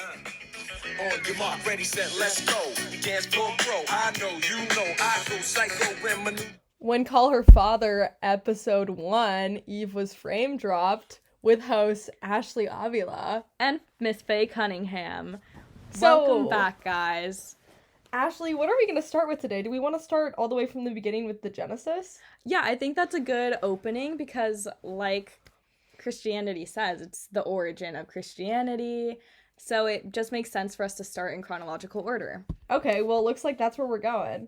On your mark, ready, set, let's go. Dance floor pro. I know, you know, I go psycho when my When Call Her Father, episode 1, Eve was frame dropped with host Ashley Avila. And Miss Faye Cunningham. So, Welcome back, guys. Ashley, what are we going to start with today? Do we want to start all the way from the beginning with the Genesis? Yeah, I think that's a good opening because, like Christianity says, it's the origin of Christianity. So it just makes sense for us to start in chronological order. Okay, well, it looks like that's where we're going.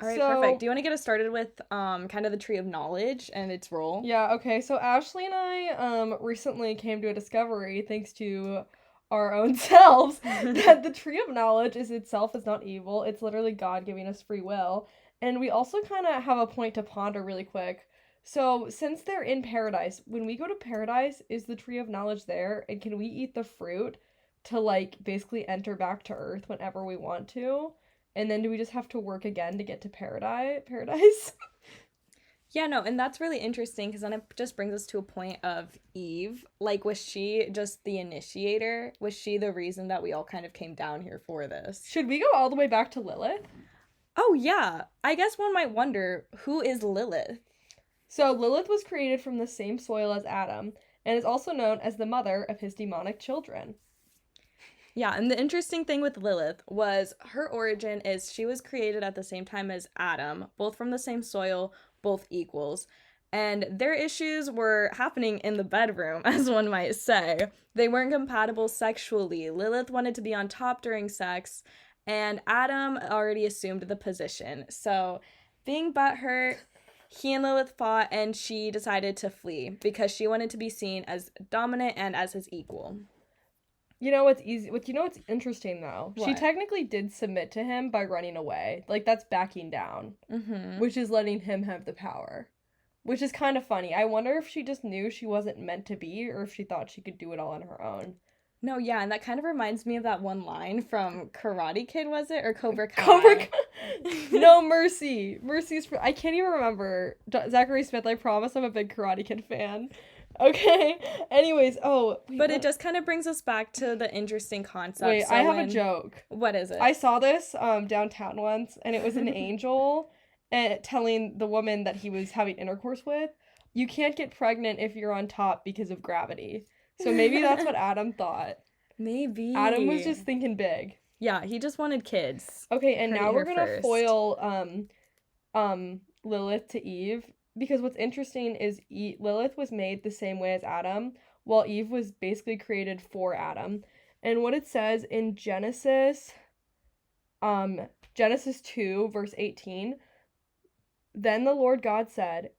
All right, perfect. Do you want to get us started with kind of the Tree of Knowledge and its role? Yeah, okay. So Ashley and I recently came to a discovery, thanks to our own selves, that the Tree of Knowledge is not evil. It's literally God giving us free will. And we also kind of have a point to ponder really quick. So since they're in paradise, when we go to paradise, is the Tree of Knowledge there? And can we eat the fruit to, like, basically enter back to Earth whenever we want to? And then do we just have to work again to get to paradise? Yeah, no, and that's really interesting because then it just brings us to a point of Eve. Like, was she just the initiator? Was she the reason that we all kind of came down here for this? Should we go all the way back to Lilith? Oh, yeah. I guess one might wonder, who is Lilith? So Lilith was created from the same soil as Adam and is also known as the mother of his demonic children. Yeah, and the interesting thing with Lilith was her origin is she was created at the same time as Adam, both from the same soil, both equals. And their issues were happening in the bedroom, as one might say. They weren't compatible sexually. Lilith wanted to be on top during sex, and Adam already assumed the position. So, being butthurt, he and Lilith fought, and she decided to flee because she wanted to be seen as dominant and as his equal. You know what's interesting though? What? She technically did submit to him by running away. Like, that's backing down, which is letting him have the power, which is kind of funny. I wonder if she just knew she wasn't meant to be, or if she thought she could do it all on her own. No, yeah, and that kind of reminds me of that one line from Karate Kid, was it? Or Cobra Kai? No, Mercy. I can't even remember. Zachary Smith, I promise I'm a big Karate Kid fan. Okay. Anyways, it just kind of brings us back to the interesting concept. Wait, I have a joke. What is it? I saw this downtown once, and it was an angel telling the woman that he was having intercourse with, you can't get pregnant if you're on top because of gravity. So maybe that's what Adam thought. Maybe. Adam was just thinking big. Yeah, he just wanted kids. Okay, and now we're gonna foil Lilith to Eve. Because what's interesting is Lilith was made the same way as Adam, while Eve was basically created for Adam. And what it says in Genesis 2, verse 18, then the Lord God said,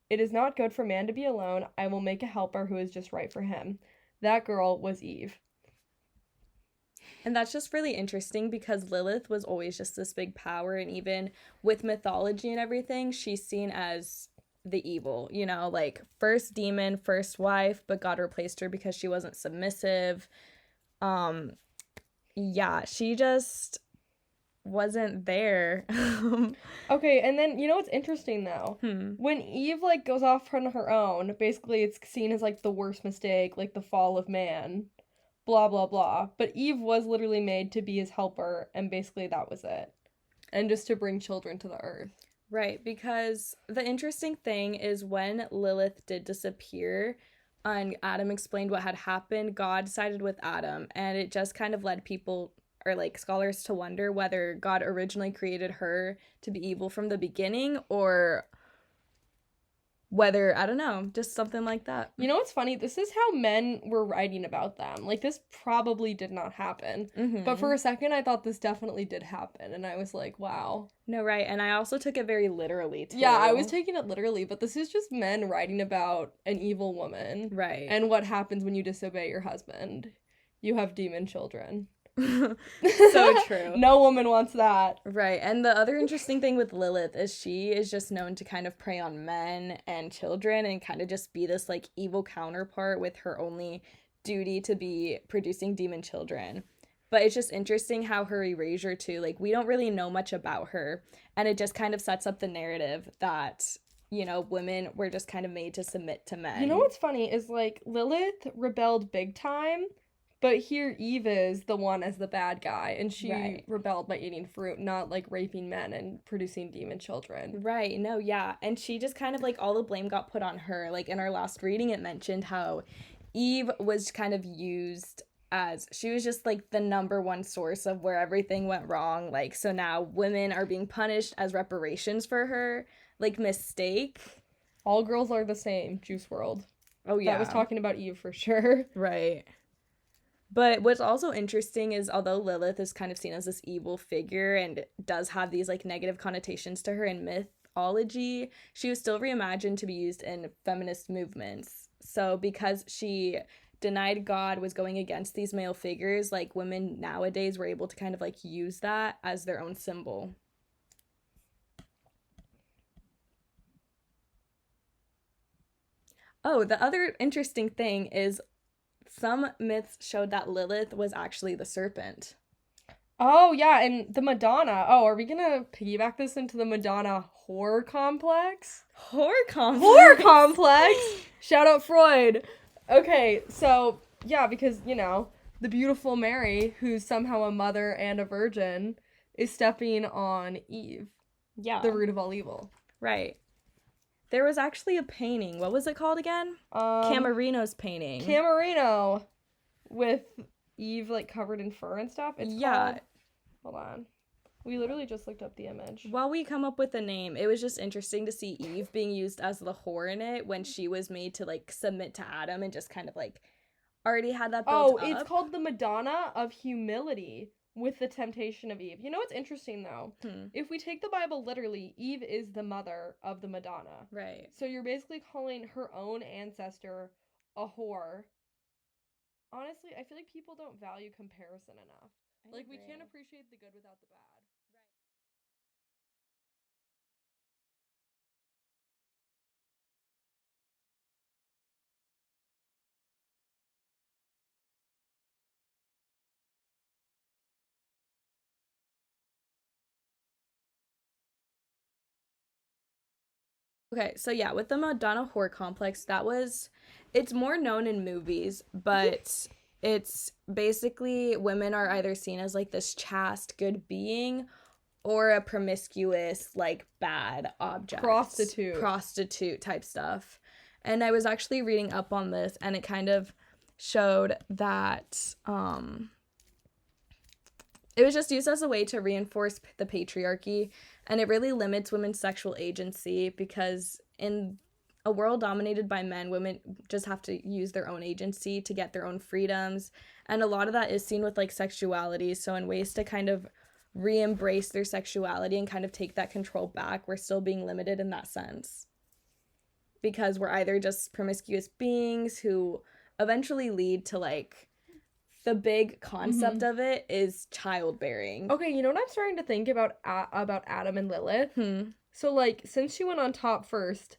"It is not good for man to be alone. I will make a helper who is just right for him." That girl was Eve. And that's just really interesting because Lilith was always just this big power, and even with mythology and everything, she's seen as the evil, you know, like first demon, first wife, but God replaced her because she wasn't submissive. Yeah, she just wasn't there. Okay, and then you know what's interesting though? When Eve like goes off on her own, basically it's seen as like the worst mistake, like the fall of man, blah blah blah. But Eve was literally made to be his helper, and basically that was it. And just to bring children to the earth. Right, because the interesting thing is when Lilith did disappear and Adam explained what had happened, God sided with Adam, and it just kind of led people, or like scholars, to wonder whether God originally created her to be evil from the beginning, or whether, I don't know, just something like that. You know what's funny? This is how men were writing about them. Like, this probably did not happen. But for a second, I thought this definitely did happen. And I was like, wow. No, right. And I also took it very literally, too. Yeah, I was taking it literally. But this is just men writing about an evil woman. Right. And what happens when you disobey your husband. You have demon children. So true. No woman wants that. Right. And the other interesting thing with Lilith is she is just known to kind of prey on men and children and kind of just be this like evil counterpart, with her only duty to be producing demon children. But it's just interesting how her erasure too, like we don't really know much about her, and it just kind of sets up the narrative that, you know, women were just kind of made to submit to men. You know what's funny is like Lilith rebelled big time, But here Eve is the one as the bad guy, and she Right. rebelled by eating fruit, not like raping men and producing demon children. Right, no, yeah. And she just kind of like all the blame got put on her. Like in our last reading, it mentioned how Eve was kind of used as she was just like the number one source of where everything went wrong. Like, so now women are being punished as reparations for her, like, mistake. All girls are the same, Juice World. Oh, yeah. That was talking about Eve for sure. Right. But what's also interesting is although Lilith is kind of seen as this evil figure and does have these like negative connotations to her in mythology, she was still reimagined to be used in feminist movements. So because she denied God, was going against these male figures, like women nowadays were able to kind of like use that as their own symbol. Oh, the other interesting thing is some myths showed that Lilith was actually the serpent. Oh, yeah, and the Madonna. Oh, are we gonna piggyback this into the Madonna horror complex? Horror complex. Horror complex! Shout out Freud. Okay, so, yeah, because, you know, the beautiful Mary, who's somehow a mother and a virgin, is stepping on Eve, Yeah. the root of all evil. Right. There was actually a painting. What was it called again? Camerino's painting. Camerino with Eve like covered in fur and stuff. It's Yeah. Hold on. We literally just looked up the image. While we come up with a name, it was just interesting to see Eve being used as the whore in it when she was made to like submit to Adam and just kind of like already had that built up. It's called the Madonna of Humility with the temptation of Eve. You know what's interesting though? If we take the Bible literally, Eve is the mother of the Madonna. Right. So you're basically calling her own ancestor a whore. Honestly, I feel like people don't value comparison enough. Like, we can't appreciate the good without the bad. Okay, so yeah, with the Madonna whore complex, it's more known in movies, but it's basically women are either seen as like this chaste, good being or a promiscuous, like bad object. Prostitute type stuff. And I was actually reading up on this and it kind of showed that it was just used as a way to reinforce the patriarchy, and it really limits women's sexual agency because in a world dominated by men, women just have to use their own agency to get their own freedoms, and a lot of that is seen with like sexuality. So in ways to kind of re-embrace their sexuality and kind of take that control back, we're still being limited in that sense because we're either just promiscuous beings who eventually lead to like the big concept of it is childbearing. Okay, you know what I'm starting to think about Adam and Lilith? So, like, since she went on top first,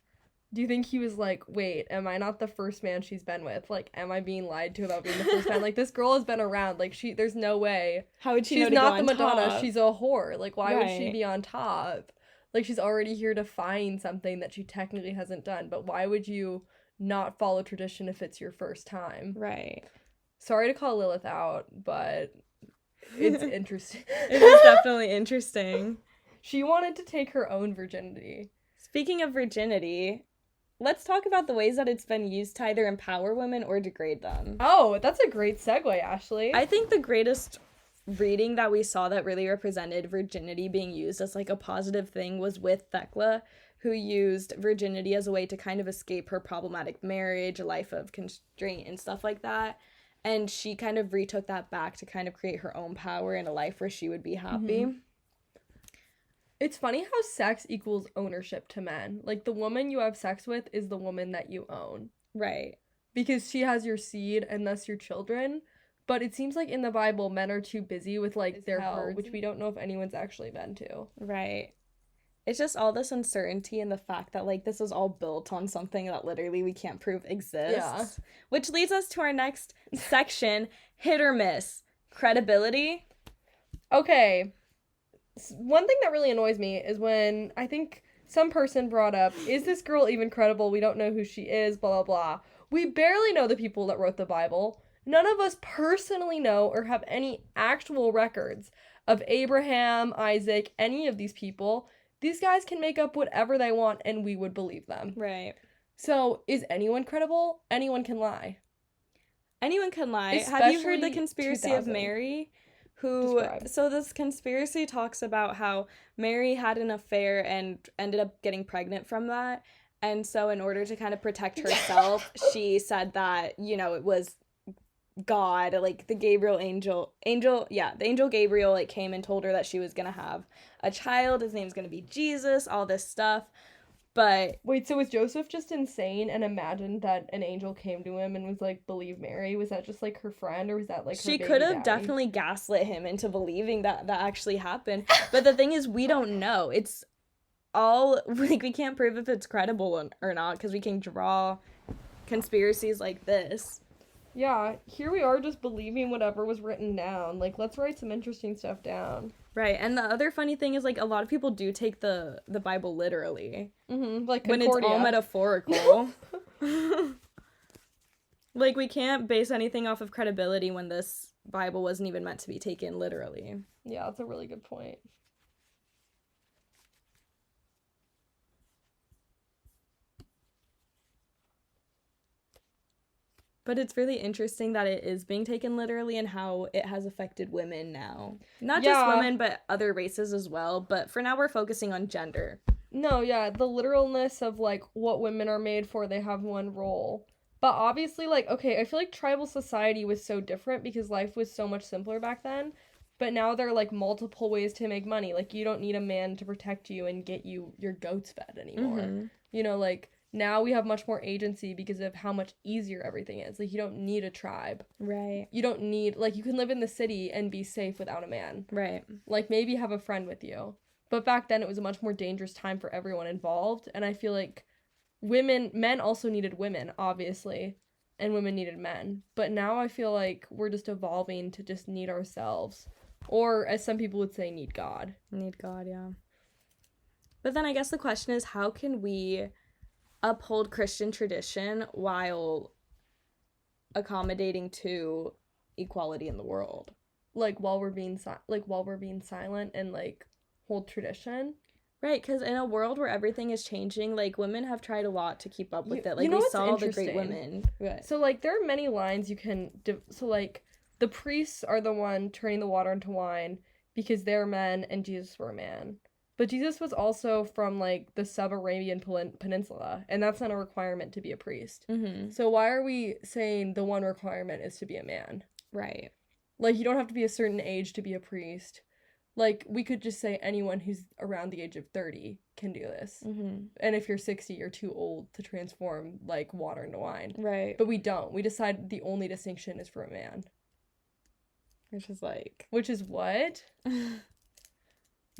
do you think he was like, wait, am I not the first man she's been with? Like, am I being lied to about being the first man? Like, this girl has been around. Like, there's no way. How would she She's know to not go the on Madonna. top? She's a whore. Like, why would she Right. be on top? Like, she's already here to find something that she technically hasn't done. But why would you not follow tradition if it's your first time? Right. Sorry to call Lilith out, but it's interesting. It is definitely interesting. She wanted to take her own virginity. Speaking of virginity, let's talk about the ways that it's been used to either empower women or degrade them. Oh, that's a great segue, Ashley. I think the greatest reading that we saw that really represented virginity being used as like a positive thing was with Thecla, who used virginity as a way to kind of escape her problematic marriage, a life of constraint and stuff like that. And she kind of retook that back to kind of create her own power in a life where she would be happy. It's funny how sex equals ownership to men. Like, the woman you have sex with is the woman that you own. Right. Because she has your seed and thus your children. But it seems like in the Bible, men are too busy with, like, their herds, which we don't know if anyone's actually been to. Right. It's just all this uncertainty and the fact that, like, this is all built on something that literally we can't prove exists. Yeah. Which leads us to our next section, hit or miss. Credibility. Okay. One thing that really annoys me is when I think some person brought up, is this girl even credible? We don't know who she is, blah, blah, blah. We barely know the people that wrote the Bible. none of us personally know or have any actual records of Abraham, Isaac, any of these people. These guys can make up whatever they want and we would believe them. Right. So, is anyone credible? Anyone can lie. Anyone can lie. Have you heard the Especially conspiracy of 2000. Mary? Who Describe. So this conspiracy talks about how Mary had an affair and ended up getting pregnant from that. And so in order to kind of protect herself, she said that, you know, it was God, like the angel Gabriel like came and told her that she was gonna have a child. His name's gonna be Jesus, all this stuff. But Wait, so was Joseph just insane and imagined that an angel came to him and was like, believe Mary? Was that just like her friend, or was that like her she baby could have daddy? definitely gaslit him into believing that that actually happened. But the thing is, we don't know. It's all like we can't prove if it's credible or not because we can draw conspiracies like this. Yeah, here we are just believing whatever was written down. Like, let's write some interesting stuff down. Right. And the other funny thing is like a lot of people do take the Bible literally Like when it's all Concordia. metaphorical. Like we can't base anything off of credibility when this Bible wasn't even meant to be taken literally. Yeah, that's a really good point. But it's really interesting that it is being taken literally and how it has affected women now. Not just Yeah. women, but other races as well. But for now, we're focusing on gender. No, yeah, the literalness of like what women are made for, they have one role. But obviously, like, okay, I feel like tribal society was so different because life was so much simpler back then. But now there are like multiple ways to make money. Like, you don't need a man to protect you and get you your goats fed anymore. Mhm. You know, like, now we have much more agency because of how much easier everything is. Like, you don't need a tribe. Right. You don't need, like, you can live in the city and be safe without a man. Right. Like, maybe have a friend with you. But back then, it was a much more dangerous time for everyone involved. And I feel like men also needed women, obviously. And women needed men. But now I feel like we're just evolving to just need ourselves. Or, as some people would say, need God. Need God, yeah. But then I guess the question is, how can we uphold Christian tradition while accommodating to equality in the world? Like, while we're being silent and, like, hold tradition. Right, because in a world where everything is changing, like, women have tried a lot to keep up with it. Like, you know we what's saw the great interesting? women. Right. So, like, there are many lines you can... So, like, the priests are the one turning the water into wine because they're men and Jesus were a man. But Jesus was also from, like, the Sub-Arabian Peninsula, and that's not a requirement to be a priest. Mm-hmm. So why are we saying the one requirement is to be a man? Right. Like, you don't have to be a certain age to be a priest. Like, we could just say anyone who's around the age of 30 can do this. Mm-hmm. And if you're 60, you're too old to transform, like, water into wine. Right. But we don't. We decide the only distinction is for a man. Which is like... Which is what?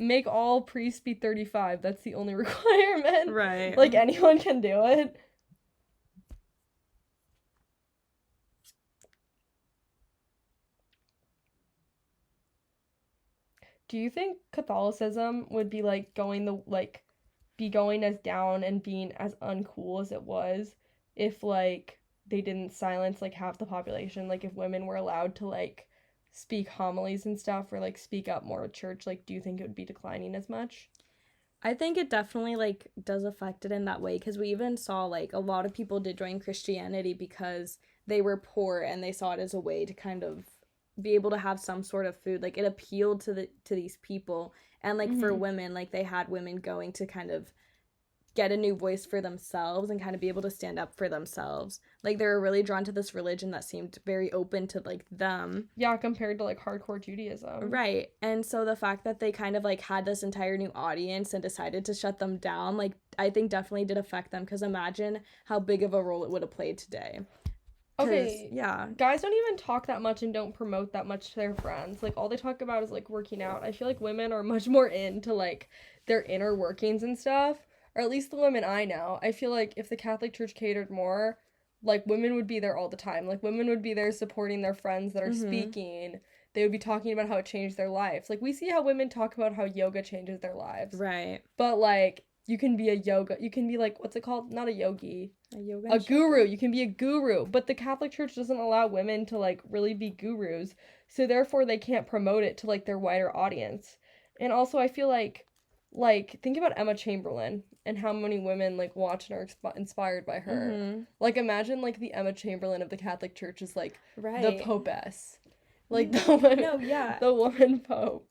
Make all priests be 35. That's the only requirement. Right. Like, anyone can do it. Do you think Catholicism would be, like, be going as down and being as uncool as it was if, like, they didn't silence, like, half the population? Like, if women were allowed to, like, speak homilies and stuff or, like, speak up more at church, like, do you think it would be declining as much? I think it definitely, like, does affect it in that way, because we even saw, like, a lot of people did join Christianity because they were poor and they saw it as a way to kind of be able to have some sort of food. Like, it appealed to these people. And, like, for women, like, they had women going to kind of get a new voice for themselves and kind of be able to stand up for themselves. Like, they were really drawn to this religion that seemed very open to, like, them. Yeah, compared to, like, hardcore Judaism. Right. And so the fact that they kind of, like, had this entire new audience and decided to shut them down, like, I think definitely did affect them, because imagine how big of a role it would have played today. Okay. Yeah. Guys don't even talk that much and don't promote that much to their friends. Like, all they talk about is, like, working out. I feel like women are much more into, like, their inner workings and stuff. Or at least the women I know. I feel like if the Catholic Church catered more, like, women would be there all the time. Like, women would be there supporting their friends that are speaking. They would be talking about how it changed their lives. Like, we see how women talk about how yoga changes their lives. Right. But, like, You can be a yoga. You can be like, what's it called? Not a yogi. A yoga A guru. You can be a guru. But the Catholic Church doesn't allow women to like really be gurus. So therefore they can't promote it to like their wider audience. And also I feel like think about Emma Chamberlain and how many women like watch and are inspired by her. Mhm. Like imagine like the Emma Chamberlain of the Catholic Church is like Right. the Popess. Like the one, No, yeah. the woman pope.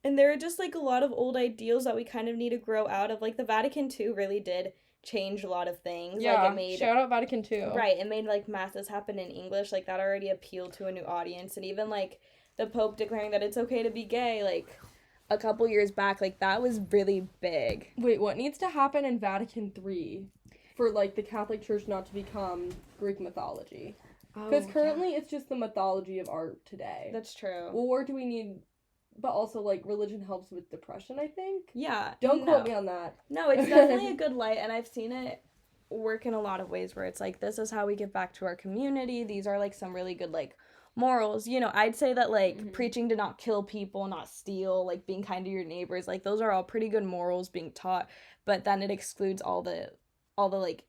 And there are just like a lot of old ideals that we kind of need to grow out of. Like the Vatican II really did change a lot of things. Yeah, like it made shout out Vatican II. Right, it made like masses happen in English. Like that already appealed to a new audience. And even like the Pope declaring that it's okay to be gay, like a couple years back, like that was really big. Wait, what needs to happen in Vatican III for like the Catholic Church not to become Greek mythology? Because currently it's just the mythology of art today. That's true. Or do we need? But also like religion helps with depression, I think. Yeah. Don't quote me on that. No, it's definitely a good light, and I've seen it work in a lot of ways where it's like, this is how we give back to our community. These are like some really good like morals. You know, I'd say that like preaching to not kill people, not steal, like being kind to your neighbors, like those are all pretty good morals being taught, but then it excludes all the like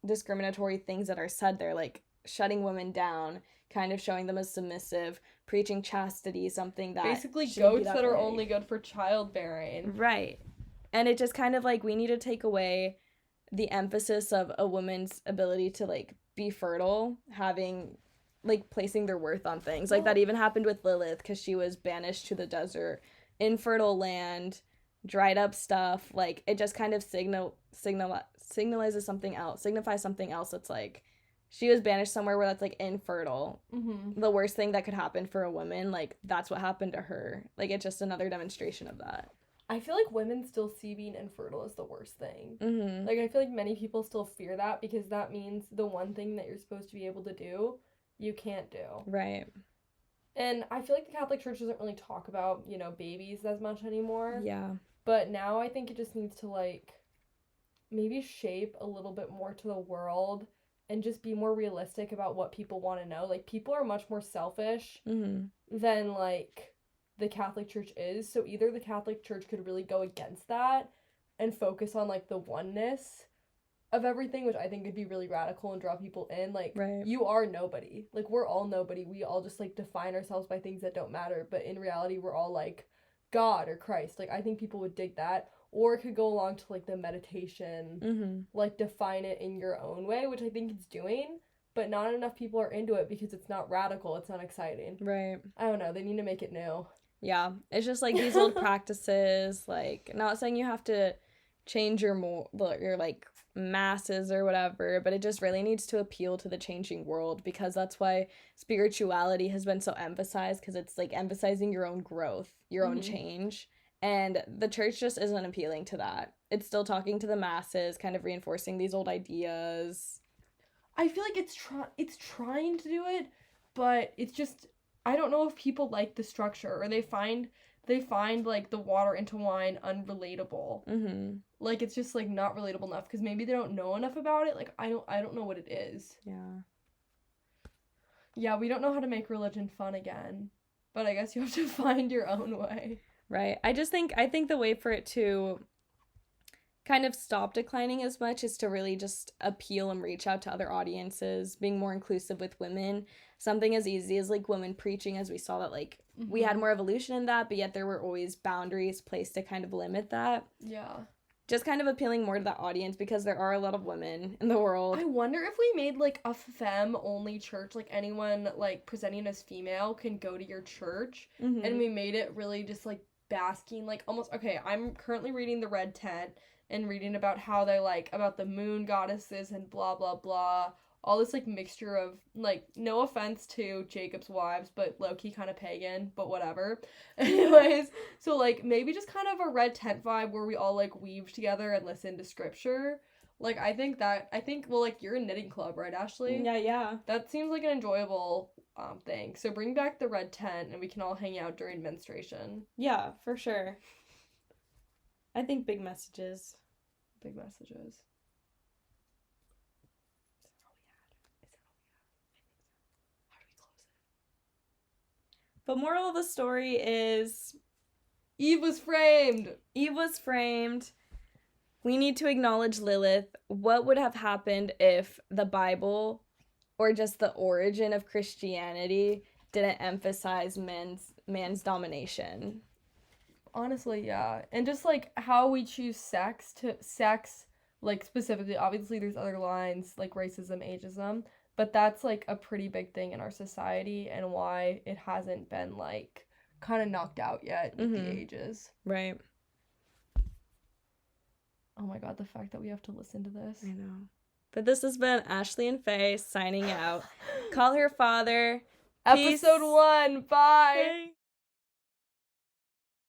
discriminatory things that are said there, like shutting women down, kind of showing them as submissive, preaching chastity, something that Basically shouldn't be goats that are way. only good for childbearing. Right. And it just kind of like, we need to take away the emphasis of a woman's ability to like be fertile, having like placing their worth on things. Like that even happened with Lilith because she was banished to the desert, infertile land, dried up stuff. Like it just kind of signifies something else that's like, she was banished somewhere where that's like infertile. Mm-hmm. The worst thing that could happen for a woman, like that's what happened to her. Like it's just another demonstration of that. I feel like women still see being infertile as the worst thing. Mm-hmm. Like I feel like many people still fear that because that means the one thing that you're supposed to be able to do, you can't do. Right. And I feel like the Catholic Church doesn't really talk about, you know, babies as much anymore. Yeah. But now I think it just needs to like maybe shape a little bit more to the world and just be more realistic about what people want to know. Like people are much more selfish Mm-hmm. than like the Catholic Church is. So either the Catholic Church could really go against that and focus on like the oneness of everything, which I think would be really radical and draw people in. Like Right. you are nobody. Like we're all nobody. We all just like define ourselves by things that don't matter. But in reality, we're all like God or Christ. Like I think people would dig that. Or it could go along to like the meditation, Mm-hmm. like define it in your own way, which I think it's doing. But not enough people are into it because it's not radical. It's not exciting. Right. I don't know. They need to make it new. Yeah. It's just like these old practices, like not saying you have to change your like masses or whatever, but it just really needs to appeal to the changing world, because that's why spirituality has been so emphasized, because it's like emphasizing your own growth, your own change. And the church just isn't appealing to that. It's still talking to the masses, kind of reinforcing these old ideas. I feel like it's trying to do it, but it's just I don't know if people like the structure or they find like the water into wine unrelatable. Mm-hmm. Like it's just like not relatable enough because maybe they don't know enough about it. Like I don't know what it is. Yeah. Yeah, we don't know how to make religion fun again. But I guess you have to find your own way. Right. I think the way for it to kind of stop declining as much is to really just appeal and reach out to other audiences, being more inclusive with women. Something as easy as like women preaching, as we saw that like we had more evolution in that, but yet there were always boundaries placed to kind of limit that. Yeah. Just kind of appealing more to that audience, because there are a lot of women in the world. I wonder if we made like a femme only church, like anyone like presenting as female can go to your church, Mm-hmm. and we made it really just like basking, like almost okay. I'm currently reading The Red Tent and reading about how they're like about the moon goddesses and blah blah blah. All this like mixture of like, no offense to Jacob's wives, but low-key kind of pagan, but whatever. Anyways, so like maybe just kind of a Red Tent vibe where we all like weave together and listen to scripture. Like I think well, like you're a knitting club, right, Ashley? Yeah. That seems like an enjoyable thing. So bring back the Red Tent and we can all hang out during menstruation. Yeah, for sure. I think big messages. Big messages. But moral of the story is Eve was framed. Eve was framed. we need to acknowledge Lilith. What would have happened if the Bible or just the origin of Christianity didn't emphasize man's domination? Honestly, yeah. And just like how we choose sex, like specifically, obviously there's other lines like racism, ageism, but that's like a pretty big thing in our society and why it hasn't been like kind of knocked out yet with the ages. Right. Oh my god, the fact that we have to listen to this. I know. But this has been Ashley and Faye signing out. Call her father. Peace. Episode 1. Bye. Bye.